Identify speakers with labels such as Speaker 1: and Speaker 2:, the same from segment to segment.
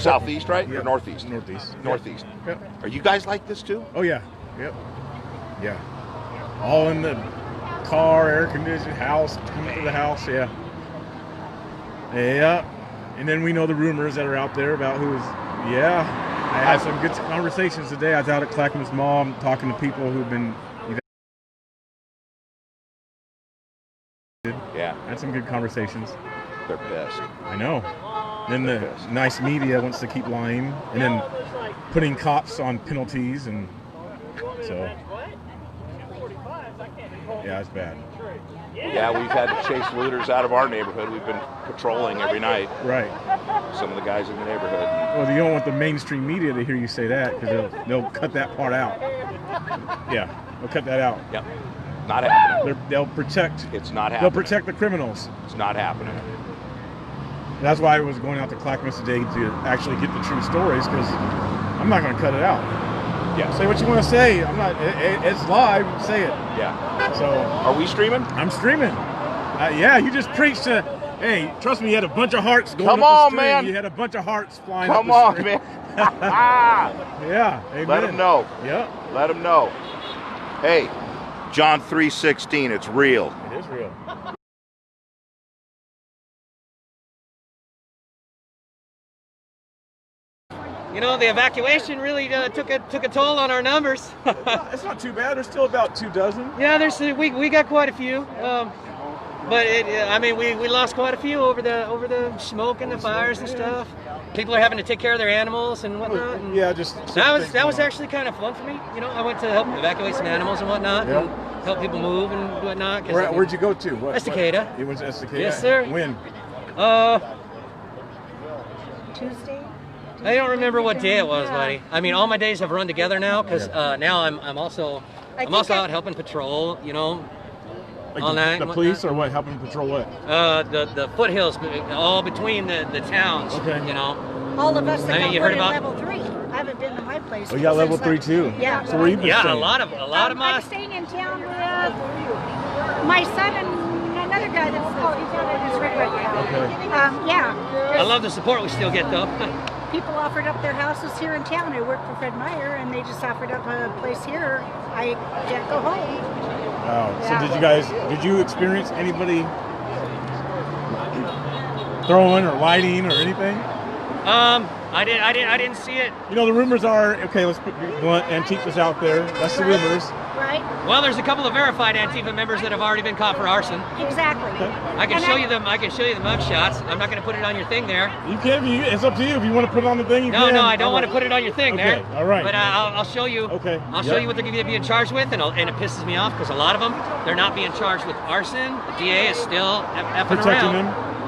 Speaker 1: Southeast, right?
Speaker 2: Yeah.
Speaker 1: Or northeast?
Speaker 2: Northeast.
Speaker 1: Northeast.
Speaker 2: Yep.
Speaker 1: Are you guys like this too?
Speaker 2: Oh yeah. Yep. Yeah. All in the car, air conditioned house, coming to the house. Yeah. Yeah. And then we know the rumors that are out there about who's. Yeah. I had some good conversations today. I was out at Clackamas Mall talking to people who've been.
Speaker 1: Yeah.
Speaker 2: Had some good conversations.
Speaker 1: They're pissed.
Speaker 2: I know. Then the nice media wants to keep lying, and then putting cops on penalties, and so yeah, it's bad.
Speaker 1: Yeah, we've had to chase looters out of our neighborhood. We've been patrolling every night.
Speaker 2: Right.
Speaker 1: Some of the guys in the neighborhood.
Speaker 2: Well, you don't want the mainstream media to hear you say that because they'll cut that part out. Yeah, they'll cut that out.
Speaker 1: Yep. Not happening.
Speaker 2: They'll protect.
Speaker 1: It's not happening.
Speaker 2: They'll protect the criminals.
Speaker 1: It's not happening.
Speaker 2: That's why I was going out to Clackamas today to actually get the true stories, because I'm not going to cut it out. Yeah, say what you want to say. I'm not. It's live. Say it.
Speaker 1: Yeah.
Speaker 2: So.
Speaker 1: Are we streaming?
Speaker 2: I'm streaming. Yeah, you just preached to. Hey, trust me, you had a bunch of hearts going.
Speaker 1: Come
Speaker 2: up
Speaker 1: on,
Speaker 2: the string.
Speaker 1: man.
Speaker 2: You had a bunch of hearts flying.
Speaker 1: Come
Speaker 2: up the
Speaker 1: on, man.
Speaker 2: Yeah. Amen.
Speaker 1: Let them know.
Speaker 2: Yeah.
Speaker 1: Let them know. Hey, John 3:16. It's real.
Speaker 2: It is real.
Speaker 3: You know, the evacuation really took a toll on our numbers.
Speaker 2: It's not too bad. There's still about 24.
Speaker 3: Yeah, we got quite a few, but I mean we lost quite a few over the smoke and the fires and stuff. People are having to take care of their animals and whatnot. And
Speaker 2: yeah, just
Speaker 3: that was actually kind of fun for me. You know, I went to help evacuate some animals and whatnot, and help people move and whatnot.
Speaker 2: Where'd you go to?
Speaker 3: Estacada.
Speaker 2: You went to Estacada?
Speaker 3: Yes, sir.
Speaker 2: When?
Speaker 4: Tuesday.
Speaker 3: I don't remember what day it was, buddy. I mean, all my days have run together now because now I'm also out helping patrol. You know,
Speaker 2: like
Speaker 3: all night.
Speaker 2: The police or what? Helping patrol what?
Speaker 3: The foothills, all between the towns.
Speaker 2: Okay.
Speaker 3: You know.
Speaker 4: All of us that got
Speaker 3: you heard
Speaker 4: put in
Speaker 3: about
Speaker 4: level 3. I haven't been to my place.
Speaker 2: Oh, you got level 3 too.
Speaker 4: Yeah.
Speaker 2: So where you been staying?
Speaker 3: A lot of my.
Speaker 4: I'm staying in town with my son and another guy that's he's out at his rig right now.
Speaker 2: Okay.
Speaker 3: I love the support we still get though.
Speaker 4: People offered up their houses here in town. I work for Fred Meyer, and they just offered up a place here. I can't go home.
Speaker 2: Wow. So did you experience anybody throwing or lighting or anything?
Speaker 3: I didn't see it.
Speaker 2: You know, the rumors are, okay, let's put blunt, Antifa's out there. That's the rumors.
Speaker 4: Right.
Speaker 3: Well, there's a couple of verified Antifa members that have already been caught for arson.
Speaker 4: Exactly.
Speaker 3: I can show you them. I can show you the mug shots. I'm not going to put it on your thing there.
Speaker 2: You can. It's up to you. If you want to put it on the thing, you can.
Speaker 3: No, I don't want to put it on your thing there.
Speaker 2: Okay, all right.
Speaker 3: But I'll show you.
Speaker 2: Okay.
Speaker 3: I'll show you what they're going to be charged with, and it pisses me off because a lot of them, they're not being charged with arson. The DA is still effing
Speaker 2: protecting
Speaker 3: around.
Speaker 2: them.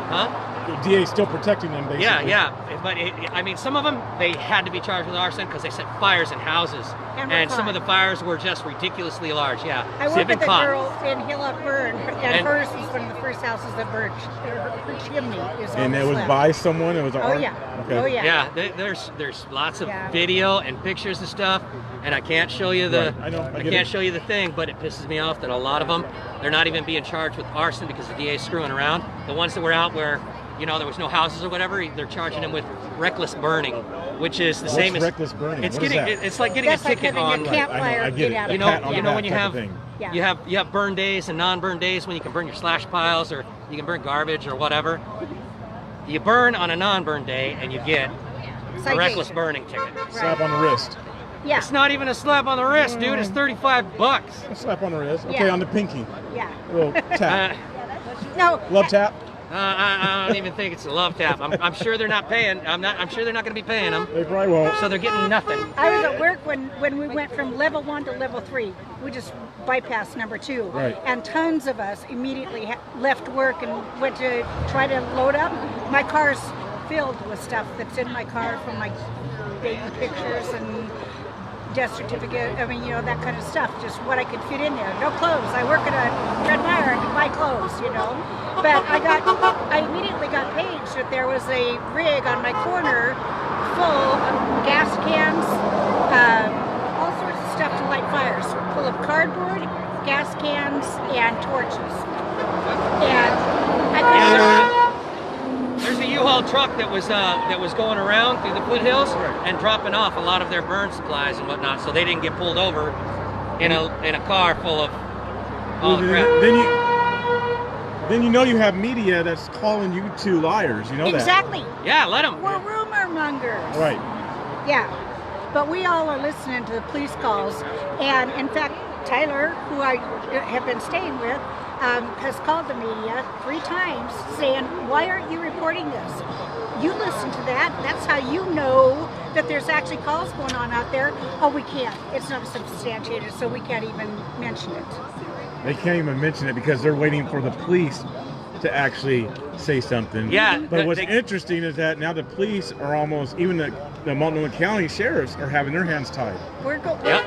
Speaker 3: Huh?
Speaker 2: The DA is still protecting them, basically.
Speaker 3: Yeah. But I mean, some of them they had to be charged with arson because they set fires in houses, and some of the fires were just ridiculously large. Yeah.
Speaker 4: I worked with a girl in Hillock Burn, and hers was one of the first houses that burned. Her chimney is on
Speaker 2: And
Speaker 4: the
Speaker 2: it was
Speaker 4: slab.
Speaker 2: by someone. It was.
Speaker 4: Oh yeah.
Speaker 2: Okay.
Speaker 4: Oh yeah.
Speaker 3: Yeah, there's lots of video and pictures and stuff, and I can't show you the
Speaker 2: Right. I know. I get
Speaker 3: can't
Speaker 2: it.
Speaker 3: show you the thing, but it pisses me off that a lot of them they're not even being charged with arson because the DA's screwing around. The ones that were out where there was no houses or whatever, they're charging them with reckless burning, which is the same as
Speaker 2: reckless burning.
Speaker 3: It's
Speaker 2: What is
Speaker 3: getting
Speaker 2: that?
Speaker 3: it's like getting
Speaker 4: That's
Speaker 3: a
Speaker 4: like
Speaker 3: ticket
Speaker 4: having
Speaker 3: on.
Speaker 4: your campfire.
Speaker 2: I get it.
Speaker 4: Get out
Speaker 2: The
Speaker 4: of
Speaker 2: pat on
Speaker 3: You
Speaker 2: the
Speaker 3: know
Speaker 2: back
Speaker 3: when you
Speaker 2: type
Speaker 3: have
Speaker 2: of thing.
Speaker 4: Yeah.
Speaker 3: you have burn days and non-burn days when you can burn your slash piles or you can burn garbage or whatever. You burn on a non-burn day and you get a
Speaker 4: Citation.
Speaker 3: reckless burning ticket.
Speaker 2: Slap on the wrist.
Speaker 4: Yeah.
Speaker 3: It's not even a slap on the wrist, dude. It's $35.
Speaker 2: A slap on the wrist. Okay,
Speaker 4: Yeah.
Speaker 2: on the pinky.
Speaker 4: Yeah.
Speaker 2: A little tap.
Speaker 4: No.
Speaker 2: Love tap.
Speaker 3: I don't even think it's a love tap. I'm sure they're not paying. I'm sure they're not going to be paying them.
Speaker 2: They probably won't.
Speaker 3: So they're getting nothing.
Speaker 4: I was at work when we went from level 1 to level 3. We just bypassed number 2.
Speaker 2: Right.
Speaker 4: And tons of us immediately left work and went to try to load up. My car's filled with stuff that's in my car from my baby pictures and death certificate. I mean, that kind of stuff. Just what I could fit in there. No clothes. I work at a Fred Meyer. I can buy clothes, But I immediately got paged that there was a rig on my corner full of gas cans, all sorts of stuff to light fires, full of cardboard, gas cans, and torches. And I couldn't.
Speaker 3: There's a U-Haul truck that was going around through the foothills and dropping off a lot of their burn supplies and whatnot, so they didn't get pulled over in a car full of all the crap.
Speaker 2: Then you know you have media that's calling you two liars. You know that.
Speaker 4: Exactly.
Speaker 3: Yeah, let them.
Speaker 4: We're rumor mongers.
Speaker 2: Right.
Speaker 4: Yeah. But we all are listening to the police calls. And in fact, Tyler, who I have been staying with, has called the media 3 times saying, why aren't you reporting this? You listen to that. That's how you know that there's actually calls going on out there. Oh, we can't. It's not substantiated, so we can't even mention it.
Speaker 2: They can't even mention it because they're waiting for the police to actually say something.
Speaker 3: Yeah.
Speaker 2: But what's interesting is that now the police are almost, even the Multnomah County sheriffs are having their hands tied.
Speaker 3: Yep.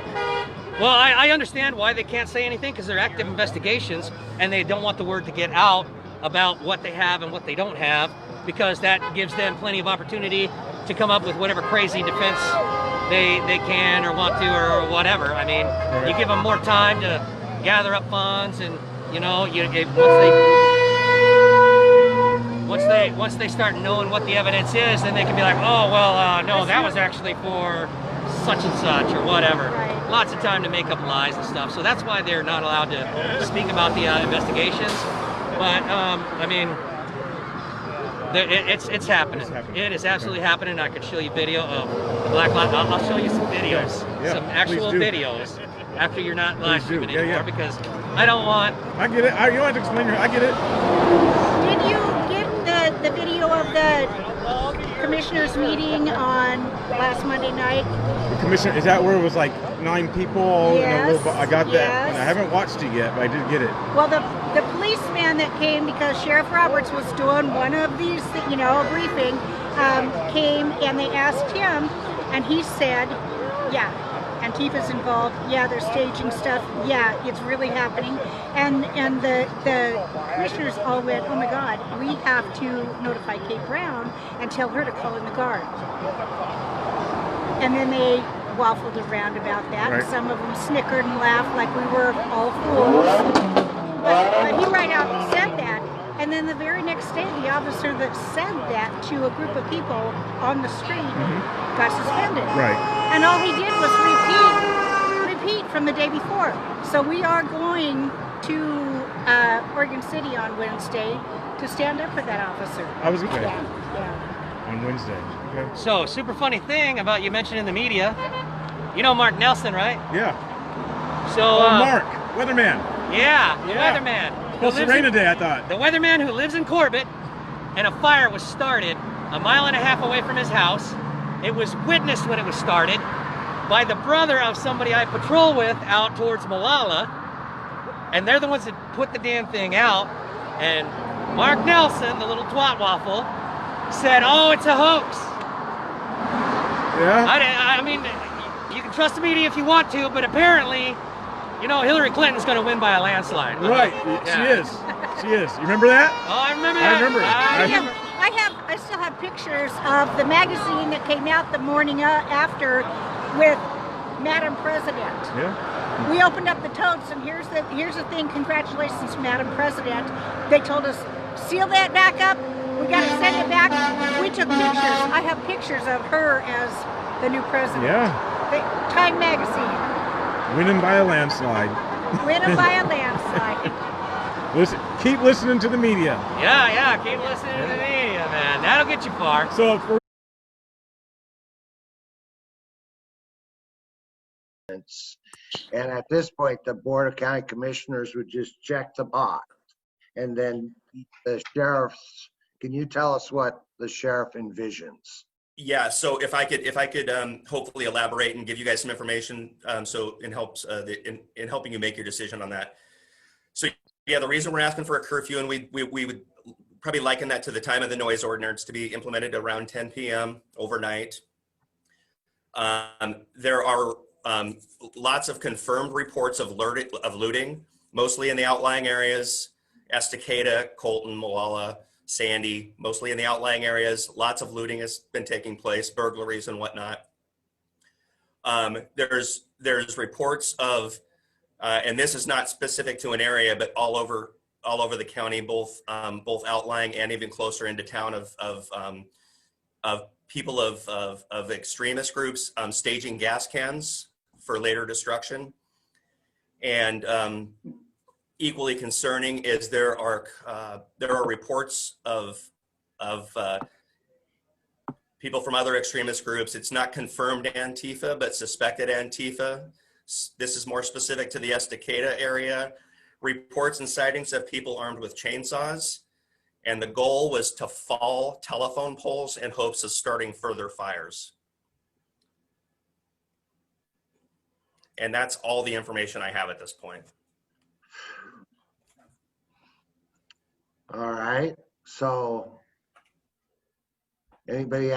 Speaker 3: Well, I understand why they can't say anything, because they're active investigations and they don't want the word to get out about what they have and what they don't have, because that gives them plenty of opportunity to come up with whatever crazy defense they can or want to or whatever. I mean, you give them more time to gather up funds, and you know, once they start knowing what the evidence is, then they can be like, oh well, no, that was actually for such and such or whatever.
Speaker 4: Right.
Speaker 3: Lots of time to make up lies and stuff. So that's why they're not allowed to speak about the investigations. But I mean, it's happening. It is absolutely happening. I could show you video of the Black Lives. I'll show you some videos, some actual videos after you're not live streaming anymore, because I don't want.
Speaker 2: I get it. You don't have to explain it. I get it.
Speaker 4: Did you get the video of the commissioners meeting on last Monday night?
Speaker 2: The commissioner, is that where it was like 9 people?
Speaker 4: Yes,
Speaker 2: I got that.
Speaker 4: yes.
Speaker 2: And I haven't watched it yet, but I did get it.
Speaker 4: Well, the policeman that came, because Sheriff Roberts was doing one of these, a briefing, came and they asked him, and he said, yeah, Antifa's involved, yeah, they're staging stuff, yeah, it's really happening. And the commissioners all went, oh my God, we have to notify Kate Brown and tell her to call in the guard. And then they waffled around about that.
Speaker 2: Right.
Speaker 4: Some of them snickered and laughed like we were all fools. But he right out said that. And then the very next day, the officer that said that to a group of people on the street got suspended.
Speaker 2: Right.
Speaker 4: And all he did was repeat from the day before. So we are going to Oregon City on Wednesday to stand up for that officer.
Speaker 2: I was okay.
Speaker 4: Yeah.
Speaker 2: On Wednesday. Okay.
Speaker 3: So, super funny thing about you mentioning the media. You know Mark Nelson, right?
Speaker 2: Yeah.
Speaker 3: So
Speaker 2: Mark, weatherman.
Speaker 3: Yeah, the weatherman.
Speaker 2: Well, it's rain today, I thought.
Speaker 3: The weatherman who lives in Corbett, and a fire was started a mile and a half away from his house. It was witnessed when it was started by the brother of somebody I patrol with out towards Molalla, and they're the ones that put the damn thing out. And Mark Nelson, the little twat waffle, said, "Oh, it's a hoax."
Speaker 2: Yeah.
Speaker 3: I mean, you can trust the media if you want to, but apparently, Hillary Clinton's going to win by a landslide.
Speaker 2: Right.
Speaker 3: Yeah.
Speaker 2: She is. You remember that?
Speaker 3: Oh, I remember that.
Speaker 2: I remember.
Speaker 4: I still have pictures of the magazine that came out the morning after with Madam President.
Speaker 2: Yeah.
Speaker 4: We opened up the totes, and here's the thing. Congratulations, Madam President. They told us, seal that back up. We got to send it back. We took pictures. I have pictures of her as the new president.
Speaker 2: Yeah.
Speaker 4: Time magazine.
Speaker 2: Winning by a landslide.
Speaker 4: Winning by a landslide.
Speaker 2: Listen, keep listening to the media.
Speaker 3: Yeah, keep listening to the media, man. That'll get you far.
Speaker 2: So if we're
Speaker 5: and at this point, the Board of County Commissioners would just check the box. And then the sheriffs, can you tell us what the sheriff envisions?
Speaker 6: Yeah, so if I could hopefully elaborate and give you guys some information, so it helps in helping you make your decision on that. So yeah, the reason we're asking for a curfew, and we would probably liken that to the time of the noise ordinance to be implemented around 10 p.m. overnight. There are lots of confirmed reports of looting, mostly in the outlying areas, Estacada, Colton, Molalla, Sandy, mostly in the outlying areas. Lots of looting has been taking place, burglaries and whatnot. There's reports of, and this is not specific to an area, but all over all over the county, both outlying and even closer into town, of people of extremist groups staging gas cans for later destruction. And equally concerning is there are reports of people from other extremist groups. It's not confirmed Antifa, but suspected Antifa. This is more specific to the Estacada area. Reports and sightings of people armed with chainsaws. And the goal was to fall telephone poles in hopes of starting further fires. And that's all the information I have at this point.
Speaker 5: All right, so anybody,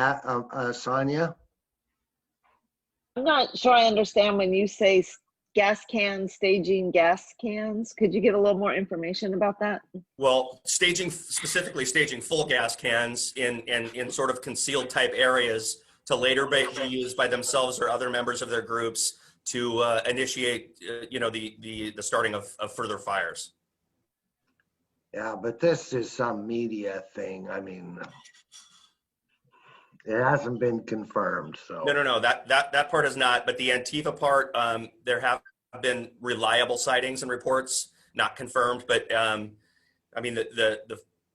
Speaker 5: Sonia?
Speaker 7: I'm not sure I understand when you say gas cans, staging gas cans. Could you give a little more information about that?
Speaker 6: Well, specifically staging full gas cans in sort of concealed type areas to later be used by themselves or other members of their groups to initiate, the starting of further fires.
Speaker 5: Yeah, but this is some media thing. I mean, it hasn't been confirmed, so.
Speaker 6: No. That part is not. But the Antifa part, there have been reliable sightings and reports, not confirmed. But I mean,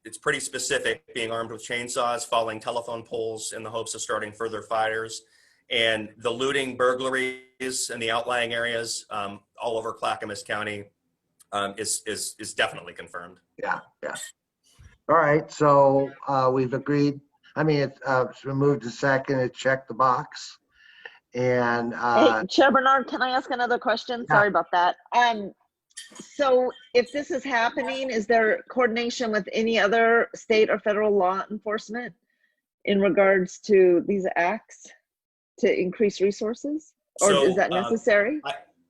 Speaker 6: it's pretty specific. Being armed with chainsaws, falling telephone poles in the hopes of starting further fires, and the looting, burglaries in the outlying areas all over Clackamas County is definitely confirmed.
Speaker 5: Yeah. All right, so we've agreed. I mean, it's been moved to second, it checked the box. And
Speaker 7: hey, Chair Bernard, can I ask another question?
Speaker 5: Yeah.
Speaker 7: Sorry about that. So if this is happening, is there coordination with any other state or federal law enforcement in regards to these acts to increase resources? Or
Speaker 6: So,
Speaker 7: is that necessary?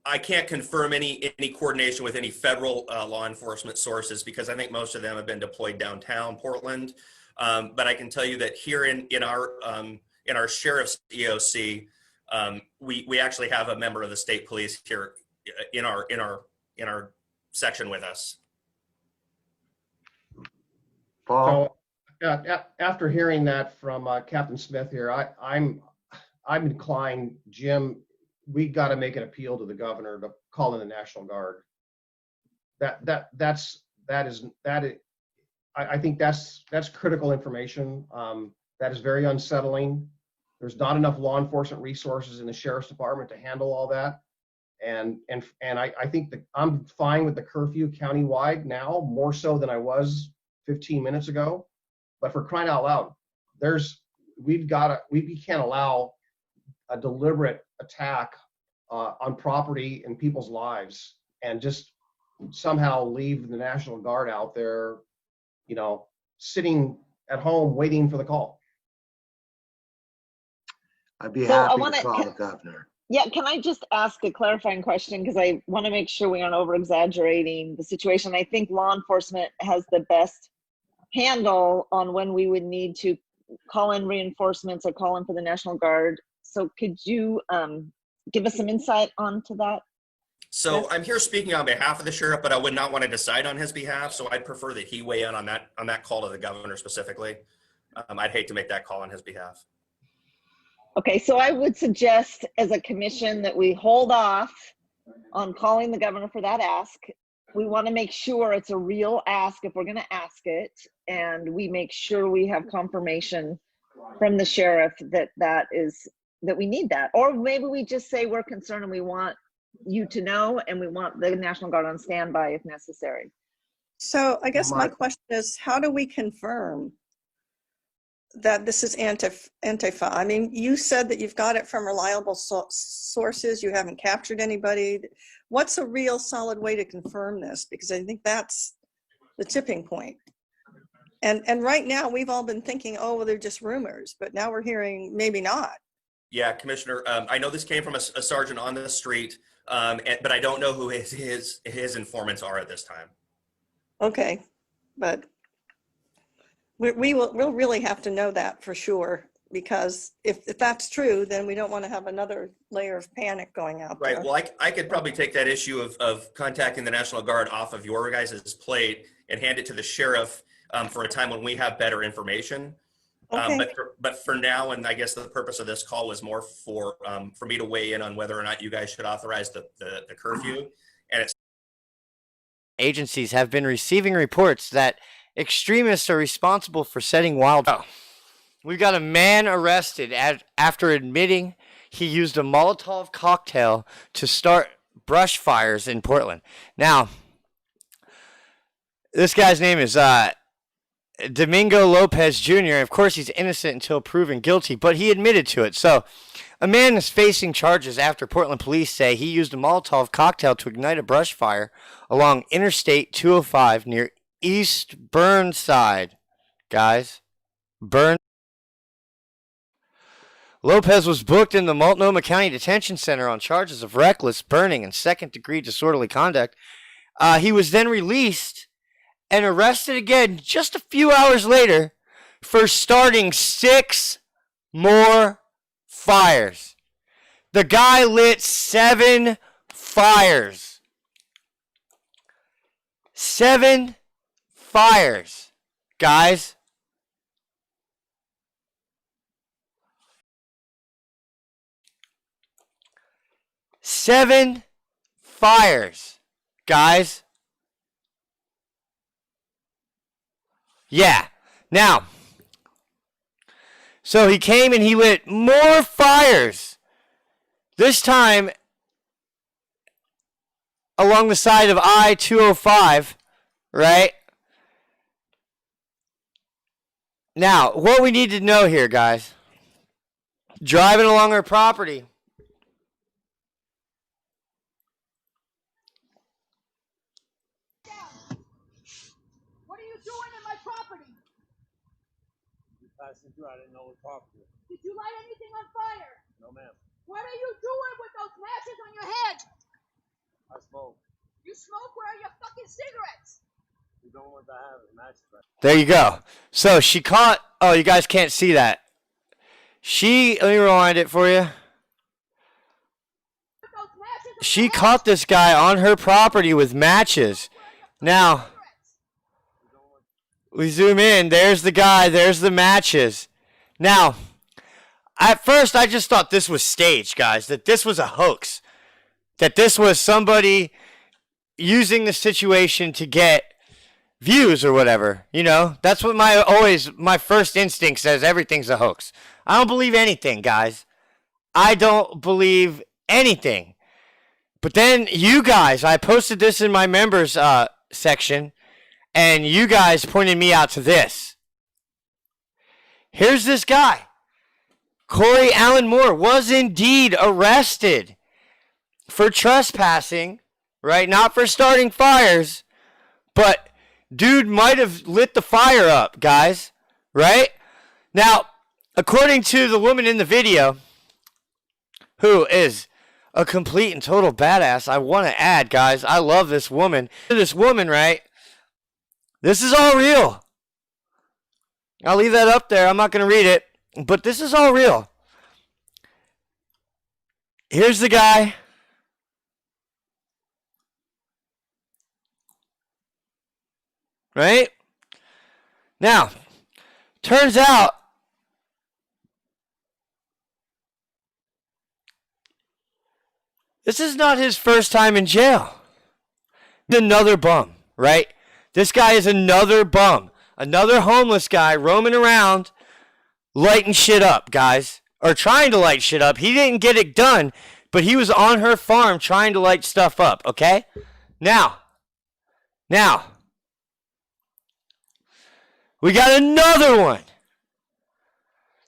Speaker 6: I can't confirm any coordination with any federal law enforcement sources because I think most of them have been deployed downtown Portland. But I can tell you that here in our sheriff's EOC, we actually have a member of the state police here in our section with us.
Speaker 5: Paul?
Speaker 8: So after hearing that from Captain Smith here, I'm inclined, Jim, we got to make an appeal to the governor to call in the National Guard. I think that's critical information. That is very unsettling. There's not enough law enforcement resources in the sheriff's department to handle all that. And I think that I'm fine with the curfew countywide now, more so than I was 15 minutes ago. But for crying out loud, we can't allow a deliberate attack on property and people's lives and just somehow leave the National Guard out there, sitting at home waiting for the call.
Speaker 5: I'd be
Speaker 7: So I
Speaker 5: happy
Speaker 7: wanna-
Speaker 5: to call the governor.
Speaker 7: Yeah, can I just ask a clarifying question? Because I want to make sure we aren't over exaggerating the situation. I think law enforcement has the best handle on when we would need to call in reinforcements or call in for the National Guard. So could you give us some insight onto that?
Speaker 6: So
Speaker 7: Yes.
Speaker 6: I'm here speaking on behalf of the sheriff, but I would not want to decide on his behalf. So I'd prefer that he weigh in on that call to the governor specifically. I'd hate to make that call on his behalf.
Speaker 7: Okay, so I would suggest as a commission that we hold off on calling the governor for that ask. We want to make sure it's a real ask if we're going to ask it, and we make sure we have confirmation from the sheriff that we need that. Or maybe we just say we're concerned and we want you to know, and we want the National Guard on standby if necessary.
Speaker 9: So I guess my
Speaker 5: Mark.
Speaker 9: question is, how do we confirm that this is Antifa? I mean, you said that you've got it from reliable sources. You haven't captured anybody. What's a real solid way to confirm this? Because I think that's the tipping point. And right now we've all been thinking, oh, well, they're just rumors, but now we're hearing maybe not.
Speaker 6: Yeah, Commissioner, I know this came from a sergeant on the street, but I don't know who his informants are at this time.
Speaker 9: Okay, but we'll really have to know that for sure, because if that's true, then we don't want to have another layer of panic going out there.
Speaker 6: Right. Well, I could probably take that issue of contacting the National Guard off of your guys' plate and hand it to the sheriff for a time when we have better information.
Speaker 9: Okay.
Speaker 6: But for now, and I guess the purpose of this call was more for me to weigh in on whether or not you guys should authorize the curfew. And it's
Speaker 10: agencies have been receiving reports that extremists are responsible for setting wildfires. We've got a man arrested after admitting he used a Molotov cocktail to start brush fires in Portland. Now, this guy's name is Domingo Lopez Jr. Of course, he's innocent until proven guilty, but he admitted to it. So, a man is facing charges after Portland police say he used a Molotov cocktail to ignite a brush fire along Interstate 205 near East Burnside. Guys, Lopez was booked in the Multnomah County Detention Center on charges of reckless burning and second-degree disorderly conduct. He was then released and arrested again just a few hours later for starting 6 more fires. The guy lit 7 fires. 7 fires, guys. Seven fires, guys. Yeah. Now, so he came and he lit more fires. This time along the side of I-205, right? Now, what we need to know here, guys, driving along our property,
Speaker 11: What are you doing in my property?
Speaker 2: You passing through, I didn't know what property.
Speaker 11: Did you light anything on fire?
Speaker 2: No, ma'am.
Speaker 11: What are you doing with those matches on your head?
Speaker 2: I smoke.
Speaker 11: You smoke? Where are your fucking cigarettes?
Speaker 2: You don't want to have it, matches.
Speaker 10: there you go. So she caught, oh, you guys can't see that. Let me rewind it for you. She caught this guy on her property with matches. Now, we zoom in. There's the guy. There's the matches. Now, at first, I just thought this was staged, guys. That this was a hoax. That this was somebody using the situation to get views or whatever. You know, that's what my first instinct says. Everything's a hoax. I don't believe anything, guys. I don't believe anything. But then you guys, I posted this in my members section, and you guys pointed me out to this. Here's this guy. Corey Allen Moore was indeed arrested for trespassing, right? Not for starting fires, but dude might have lit the fire up, guys, right? Now, according to the woman in the video, who is a complete and total badass, I want to add, guys, I love this woman. This woman, right? This is all real. I'll leave that up there. I'm not going to read it, but this is all real. Here's the guy. Right? Now, turns out this is not his first time in jail. Another bum, right? This guy is another bum. Another homeless guy roaming around lighting shit up, guys. Or trying to light shit up. He didn't get it done, but he was on her farm trying to light stuff up, okay? Now, we got another one.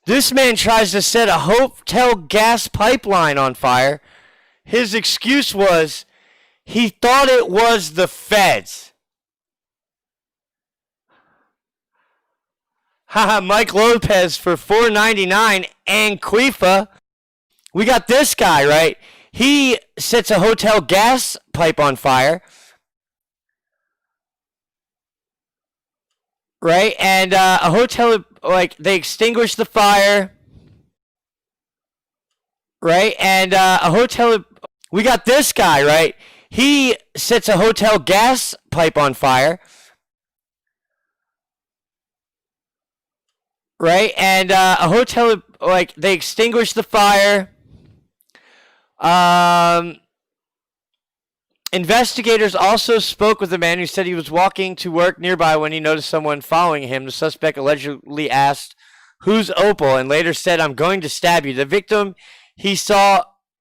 Speaker 10: This man tries to set a hotel gas pipeline on fire. His excuse was he thought it was the feds. Haha, Mike Lopez for $4.99 and Antifa. We got this guy, right? He sets a hotel gas pipe on fire. Right? And a hotel, like, they extinguish the fire. Right? And a hotel, we got this guy, right? He sets a hotel gas pipe on fire. right? And a hotel, like, they extinguished the fire. Investigators also spoke with a man who said he was walking to work nearby when he noticed someone following him. The suspect allegedly asked, "Who's Opal?" and later said, "I'm going to stab you." The victim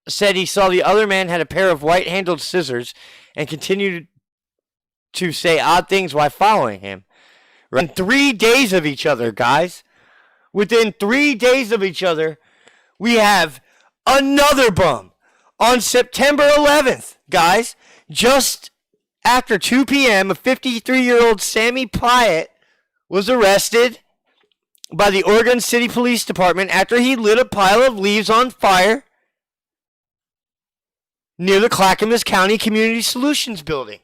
Speaker 10: said he saw the other man had a pair of white-handled scissors and continued to say odd things while following him. Within 3 days of each other, guys. Within 3 days of each other, we have another bum. On September 11th, guys, just after 2 p.m., a 53-year-old Sammy Pyatt was arrested by the Oregon City Police Department after he lit a pile of leaves on fire near the Clackamas County Community Solutions building.